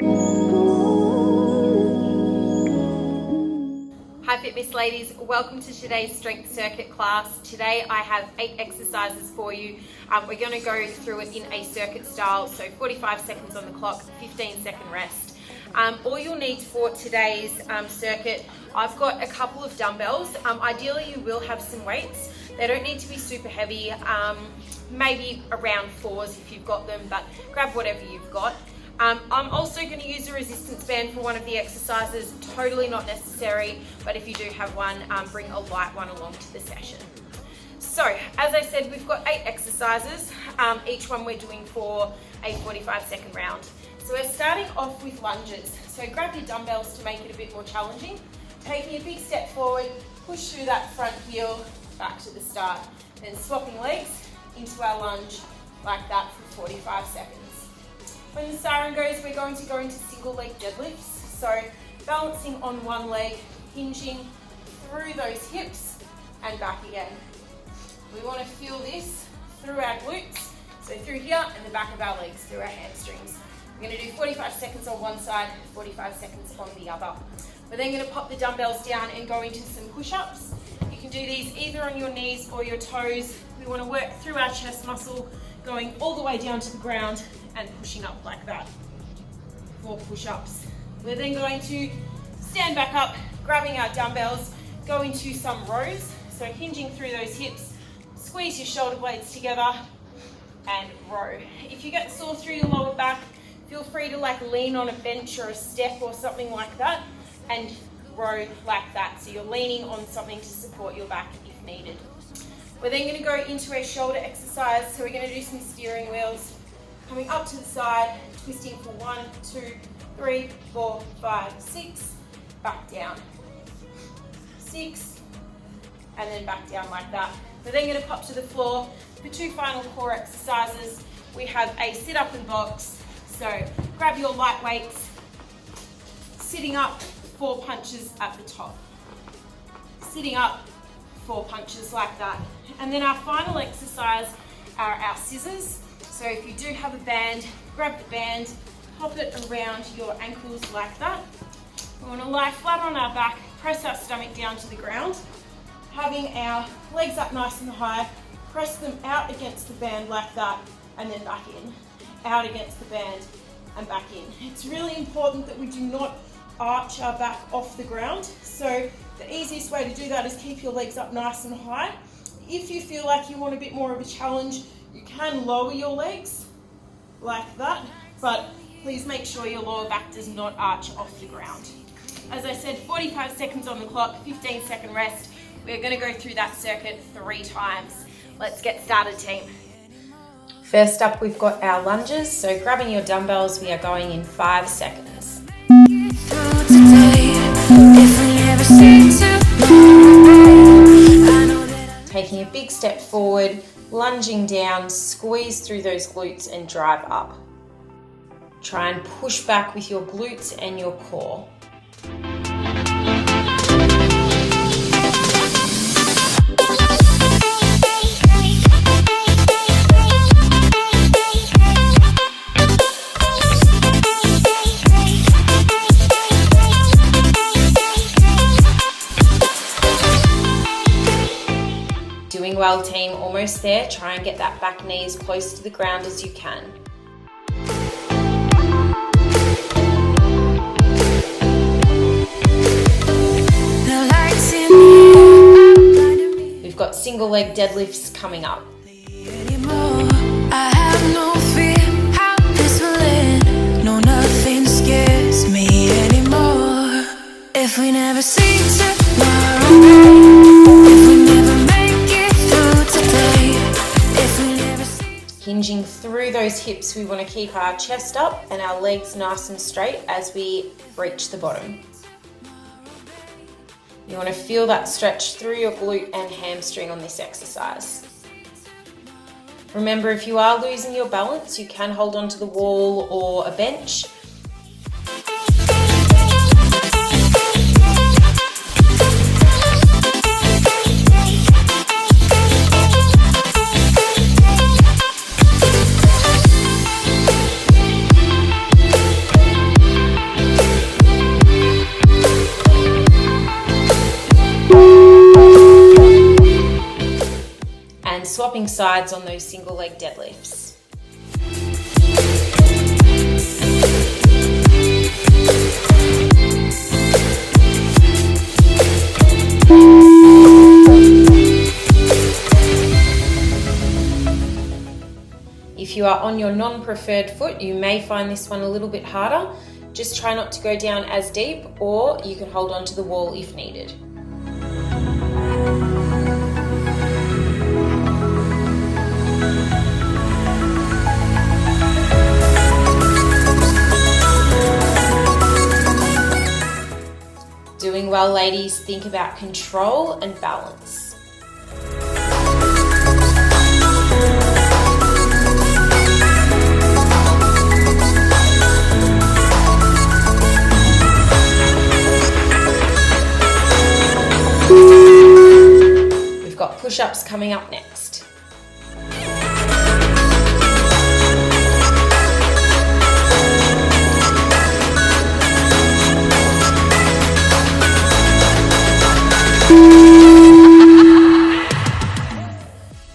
Hi Fitness ladies, welcome to today's strength circuit class. Today I have 8 exercises for you. We're going to go through it in a circuit style, so 45 seconds on the clock, 15-second rest. All you'll need for today's circuit, I've got a couple of dumbbells. Ideally you will have some weights. They don't need to be super heavy, maybe around 4s if you've got them, but grab whatever you've got. I'm also going to use a resistance band for one of the exercises, totally not necessary, but if you do have one, bring a light one along to the session. So, as I said, we've got 8 exercises, each one we're doing for a 45-second round. So we're starting off with lunges. So grab your dumbbells to make it a bit more challenging. Taking a big step forward, push through that front heel, back to the start. Then swapping legs into our lunge like that for 45 seconds. When the siren goes, we're going to go into single leg deadlifts. So balancing on one leg, hinging through those hips and back again. We want to feel this through our glutes, so through here and the back of our legs, through our hamstrings. We're going to do 45 seconds on one side, 45 seconds on the other. We're then going to pop the dumbbells down and go into some push-ups. You can do these either on your knees or your toes. We want to work through our chest muscle, going all the way down to the ground and pushing up like that. 4 push-ups. We're then going to stand back up, grabbing our dumbbells, go into some rows. So hinging through those hips, squeeze your shoulder blades together and row. If you get sore through your lower back, feel free to lean on a bench or a step or something like that and row like that. So you're leaning on something to support your back if needed. We're then going to go into a shoulder exercise. So we're going to do some steering wheels, coming up to the side, twisting for 1, 2, 3, 4, 5, 6, back down, 6, and then back down like that. We're then going to pop to the floor for 2 final core exercises. We have a sit up and box. So grab your light weights, sitting up, 4 punches at the top. Sitting up, 4 punches like that. And then our final exercise are our scissors. So if you do have a band, grab the band, pop it around your ankles like that. We want to lie flat on our back, press our stomach down to the ground, having our legs up nice and high, press them out against the band like that, and then back in, out against the band and back in. It's really important that we do not arch our back off the ground. So the easiest way to do that is keep your legs up nice and high. If you feel like you want a bit more of a challenge, you can lower your legs like that, but please make sure your lower back does not arch off the ground. As I said, 45 seconds on the clock, 15-second rest. We're going to go through that circuit 3 times. Let's get started, team. First up, we've got our lunges. So grabbing your dumbbells, we are going in 5 seconds. Taking a big step forward, lunging down, squeeze through those glutes and drive up. Try and push back with your glutes and your core. Doing well, team, almost there. Try and get that back knee as close to the ground as you can. We've got single leg deadlifts coming up. I have no fear how this will end. No, nothing scares me anymore. If we never see tomorrow, if we never make it through today, if we never see... Hinging through those hips, we want to keep our chest up and our legs nice and straight as we reach the bottom. You want to feel that stretch through your glute and hamstring on this exercise. Remember, if you are losing your balance, you can hold onto the wall or a bench. swapping sides on those single leg deadlifts. If you are on your non-preferred foot, you may find this one a little bit harder. Just try not to go down as deep, or you can hold on to the wall if needed. Doing well, ladies. Think about control and balance. We've got push-ups coming up next.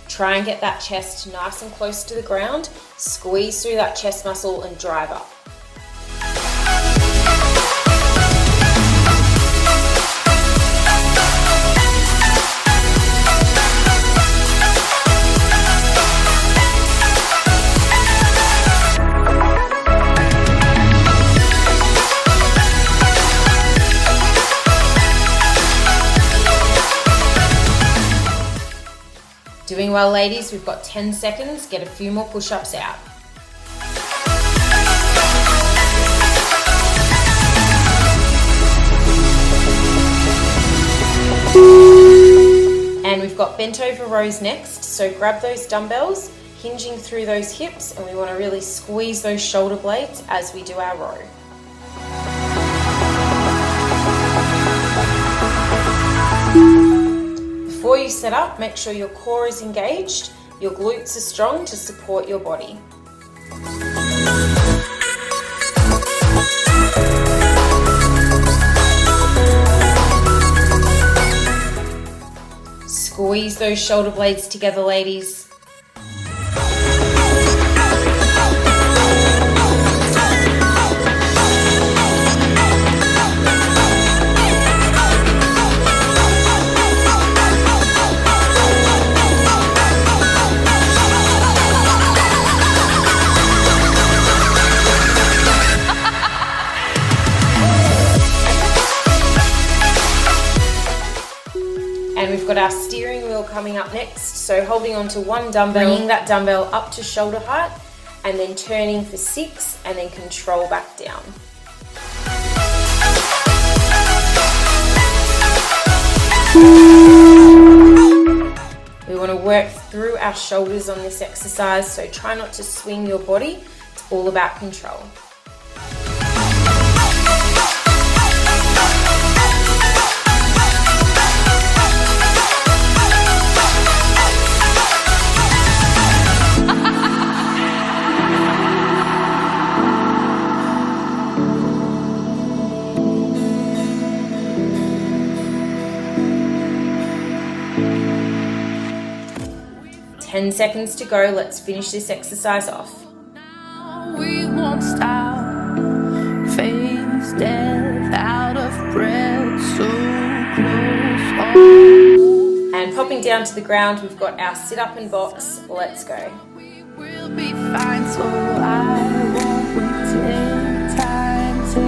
Try and get that chest nice and close to the ground. Squeeze through that chest muscle and drive up. Doing well, ladies. We've got 10 seconds. Get a few more push-ups out. And we've got bent over rows next. So grab those dumbbells, hinging through those hips, and we want to really squeeze those shoulder blades as we do our row. Before you set up, make sure your core is engaged, your glutes are strong to support your body. Squeeze those shoulder blades together, ladies. And we've got our steering wheel coming up next. So holding on to one dumbbell, bringing that dumbbell up to shoulder height, and then turning for 6, and then control back down. We want to work through our shoulders on this exercise, so try not to swing your body. It's all about control. Ten seconds to go. Let's finish this exercise off. We won't stop. Face death out of breath, so close. And popping down to the ground, we've got our sit up and box. Let's go. We will be fine, so I won't take time to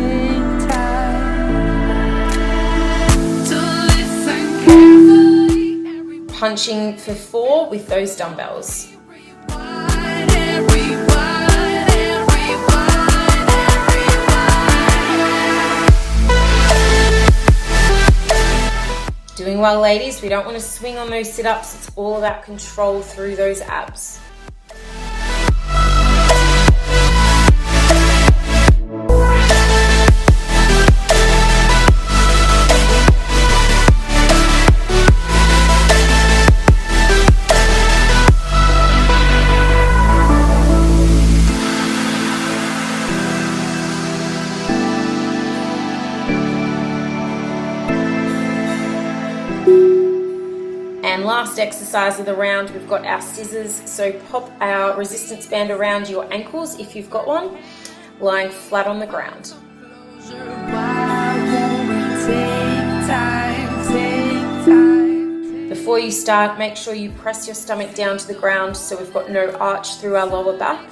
listen carefully. Punching for 4 with those dumbbells. Doing well, ladies. We don't want to swing on those sit-ups. It's all about control through those abs. And And last exercise of the round, we've got our scissors. So pop our resistance band around your ankles if you've got one, lying flat on the ground. Before you start, make sure you press your stomach down to the ground so we've got no arch through our lower back.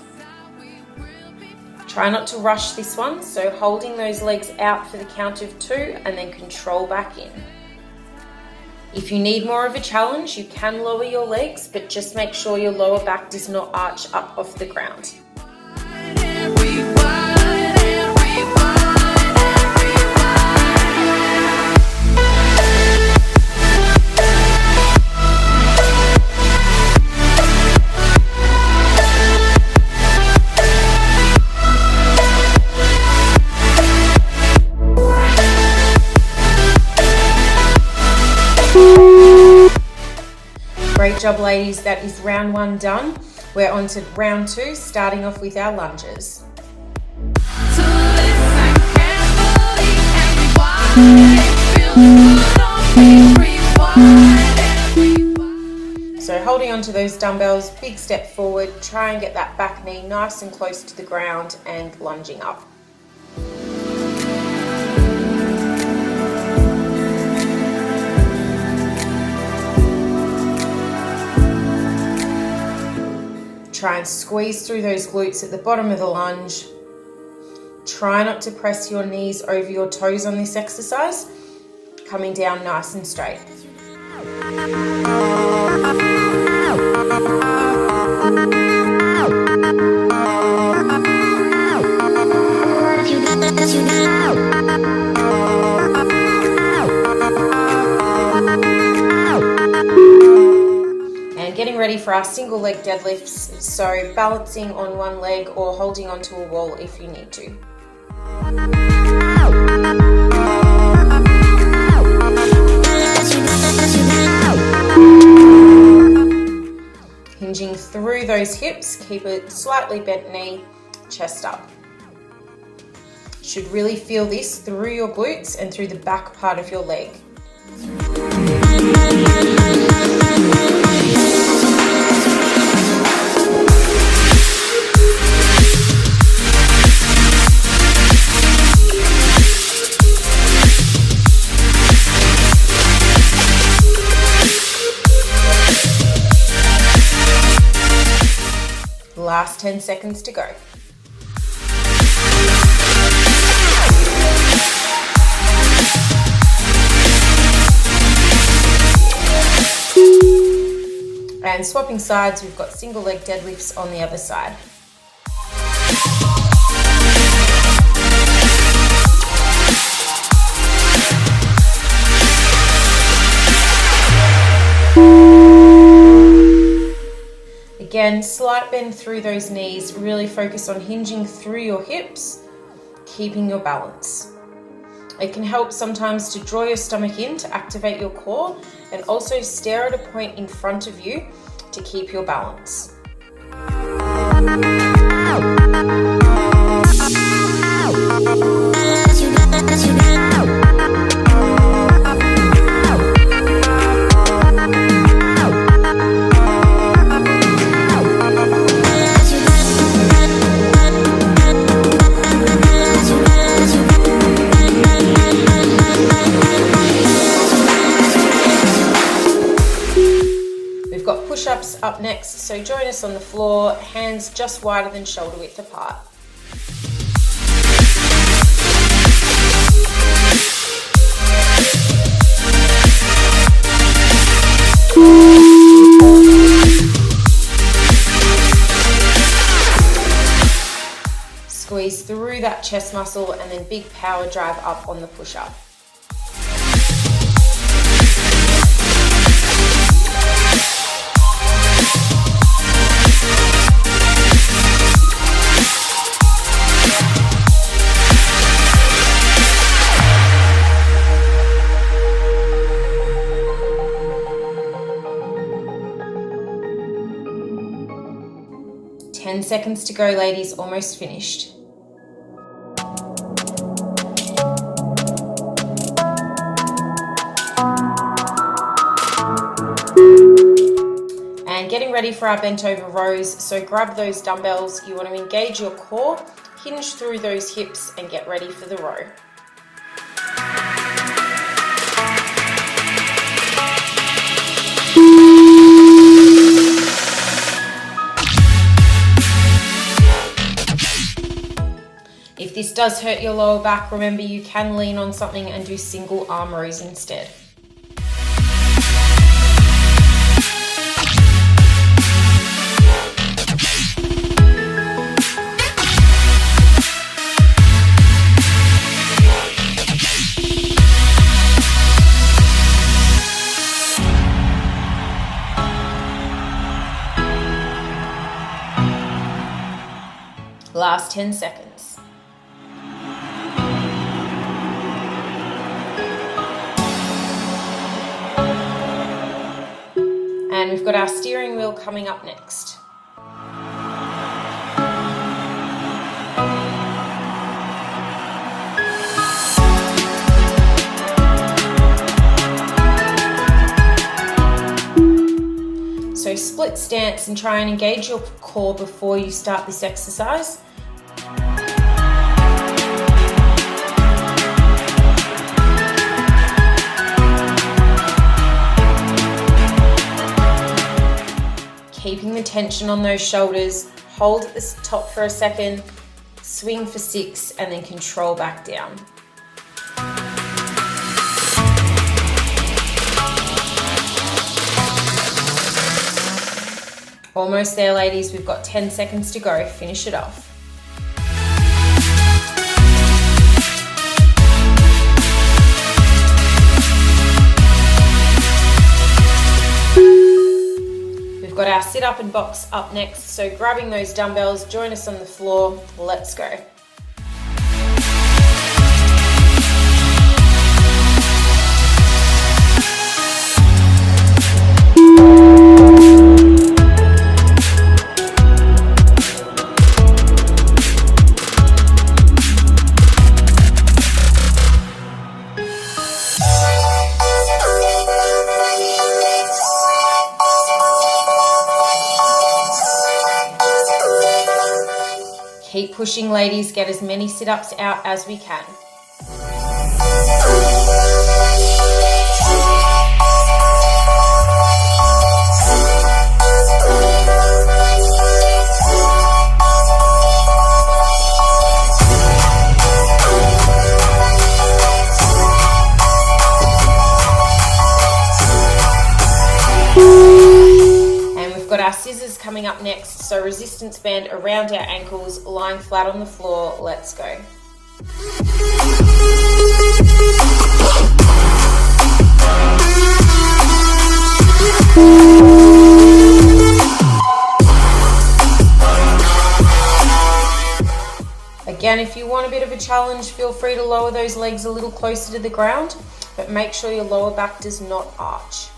Try not to rush this one, so holding those legs out for the count of 2 and then control back in. If you need more of a challenge, you can lower your legs, but just make sure your lower back does not arch up off the ground. Great job, ladies. That is round 1 done. We're on to round 2, starting off with our lunges. So holding onto those dumbbells, big step forward, try and get that back knee nice and close to the ground and lunging up. Try and squeeze through those glutes at the bottom of the lunge. Try not to press your knees over your toes on this exercise, coming down nice and straight. Getting ready for our single leg deadlifts, so balancing on one leg or holding onto a wall if you need to. Hinging through those hips, keep a slightly bent knee, chest up. Should really feel this through your glutes and through the back part of your leg. Last 10 seconds to go. And swapping sides, we've got single leg deadlifts on the other side. Again, slight bend through those knees, really focus on hinging through your hips, keeping your balance. It can help sometimes to draw your stomach in to activate your core and also stare at a point in front of you to keep your balance. Push-ups up next, so join us on the floor, hands just wider than shoulder width apart. Squeeze through that chest muscle and then big power drive up on the push-up. Ten seconds to go, ladies, almost finished. getting ready for our bent over rows, so grab those dumbbells. You want to engage your core, hinge through those hips and get ready for the row. If this does hurt your lower back, remember you can lean on something and do single arm rows instead. Last 10 seconds. And we've got our steering wheel coming up next. So split stance and try and engage your core before you start this exercise. Keeping the tension on those shoulders, hold at the top for a second, swing for 6, and then control back down. Almost there, ladies. We've got 10 seconds to go. Finish it off. We've got our sit up and box up next. So grabbing those dumbbells, join us on the floor. Let's go. Keep pushing, ladies. Get as many sit-ups out as we can. We've got our scissors coming up next, so resistance band around our ankles, lying flat on the floor. Let's go. Again, if you want a bit of a challenge, feel free to lower those legs a little closer to the ground, but make sure your lower back does not arch.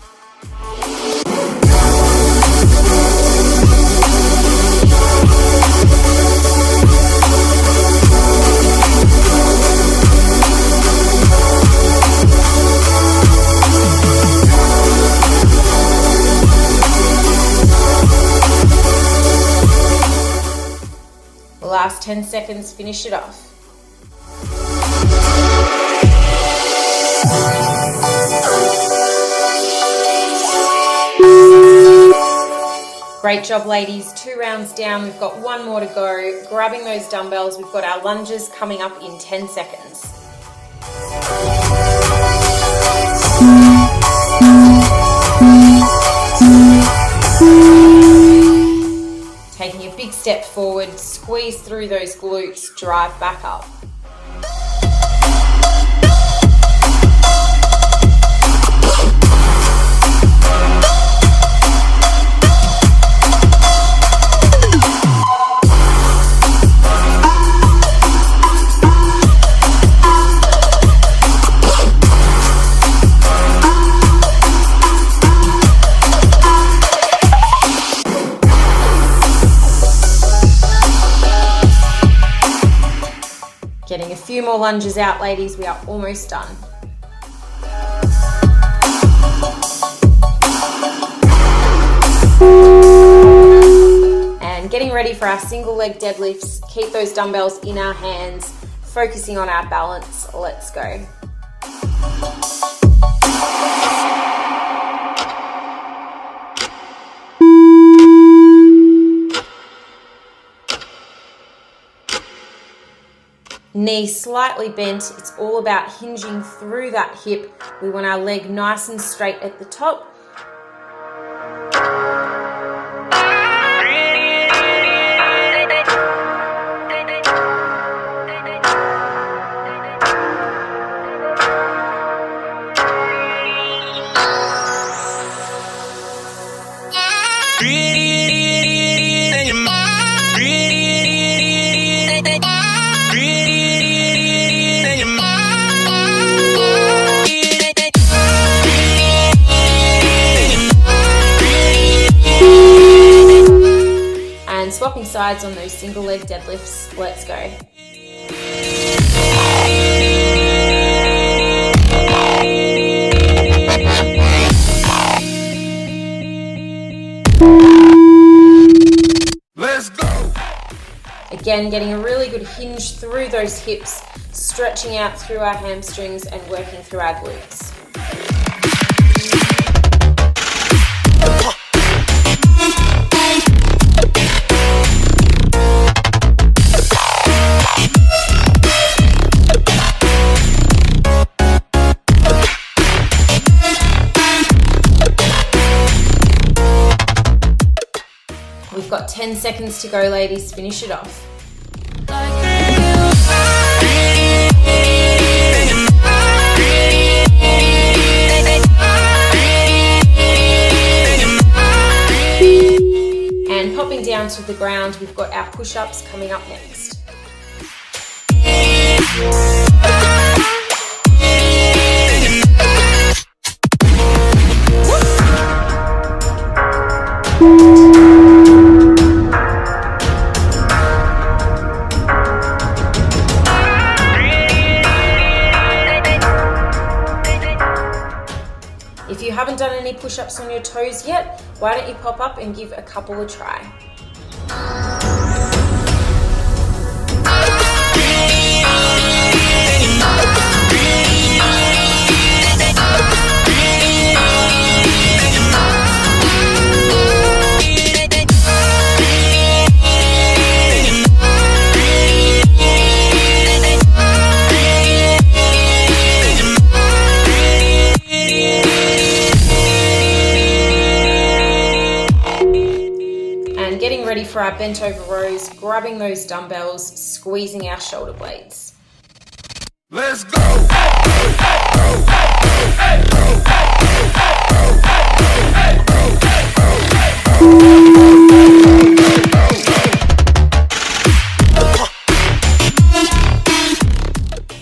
Last 10 seconds, finish it off. Great job, ladies. 2 rounds down. We've got 1 more to go. Grabbing those dumbbells. We've got our lunges coming up in 10 seconds. Taking a big step forward, squeeze through those glutes, drive back up. Getting a few more lunges out, ladies. We are almost done. And getting ready for our single leg deadlifts. Keep those dumbbells in our hands, focusing on our balance. Let's go. Knee slightly bent. It's all about hinging through that hip. We want our leg nice and straight at the top. And swapping sides on those single leg deadlifts. Let's go. Let's go. Again, getting a really good hinge through those hips, stretching out through our hamstrings and working through our glutes. We've got 10 seconds to go, ladies. Finish it off. And popping down to the ground, we've got our push-ups coming up next. If you haven't done any push-ups on your toes yet, why don't you pop up and give a couple a try. Getting ready for our bent over rows, grabbing those dumbbells, squeezing our shoulder blades. Let's go.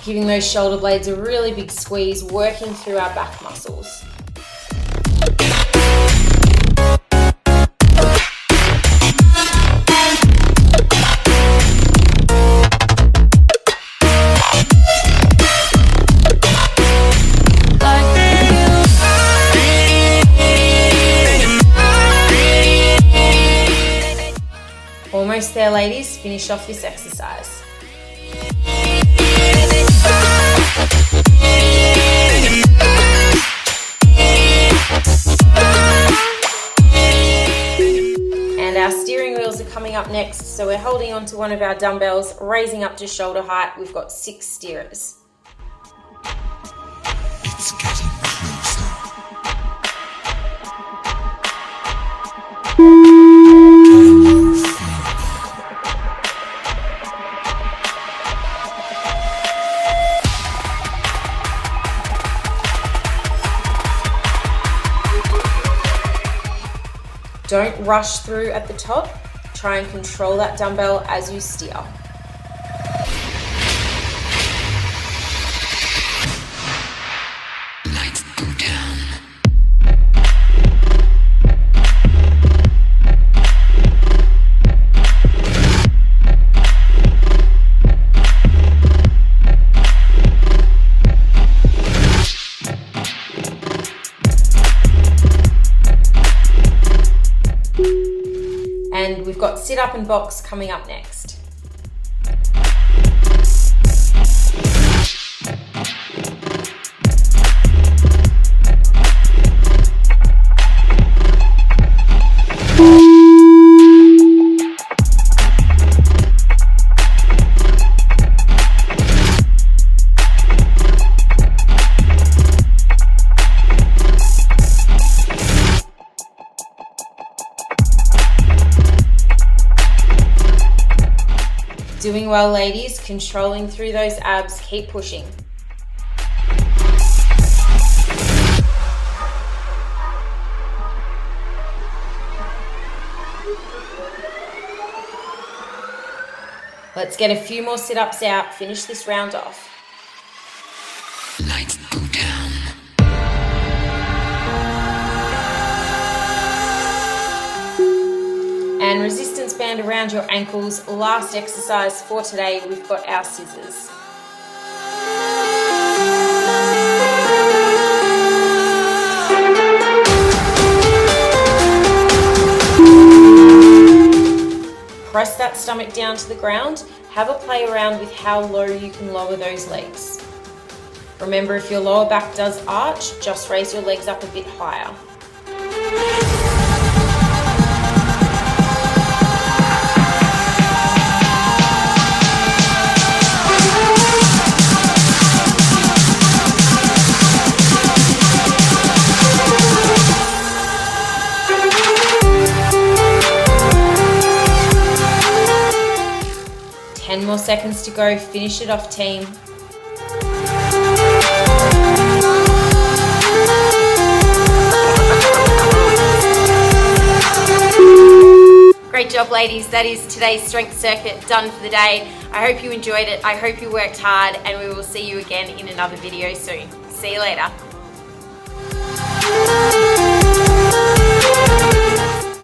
Giving those shoulder blades a really big squeeze, working through our back muscles. Almost there, ladies. Finish off this exercise. And our steering wheels are coming up next. So we're holding onto one of our dumbbells, raising up to shoulder height. We've got 6 steerers. It's getting closer. Don't rush through at the top. Try and control that dumbbell as you steer. Lights go down. And we've got sit up and box coming up next. Doing well, ladies, controlling through those abs, keep pushing. Let's get a few more sit-ups out, finish this round off. Lights go down. And resistance band around your ankles. Last exercise for today, we've got our scissors. Press that stomach down to the ground. Have a play around with how low you can lower those legs. Remember, if your lower back does arch, just raise your legs up a bit higher. Ten more seconds to go. Finish it off, team. Great job, ladies. That is today's strength circuit done for the day. I hope you enjoyed it. I hope you worked hard, and we will see you again in another video soon. See you later.